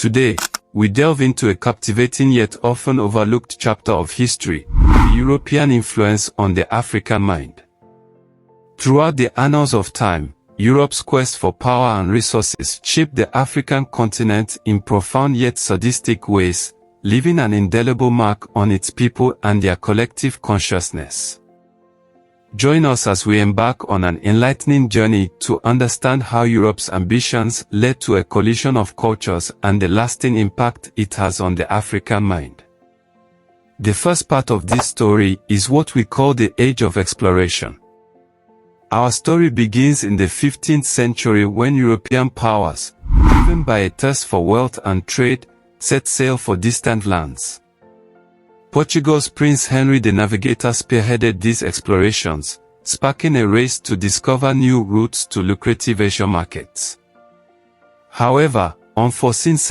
Today, we delve into a captivating yet often overlooked chapter of history, the European influence on the African mind. Throughout the annals of time, Europe's quest for power and resources shaped the African continent in profound yet sadistic ways, leaving an indelible mark on its people and their collective consciousness. Join us as we embark on an enlightening journey to understand how Europe's ambitions led to a collision of cultures and the lasting impact it has on the African mind. The first part of this story is what we call the Age of Exploration. Our story begins in the 15th century when European powers, driven by a thirst for wealth and trade, set sail for distant lands. Portugal's Prince Henry the Navigator spearheaded these explorations, sparking a race to discover new routes to lucrative Asian markets. However, unforeseen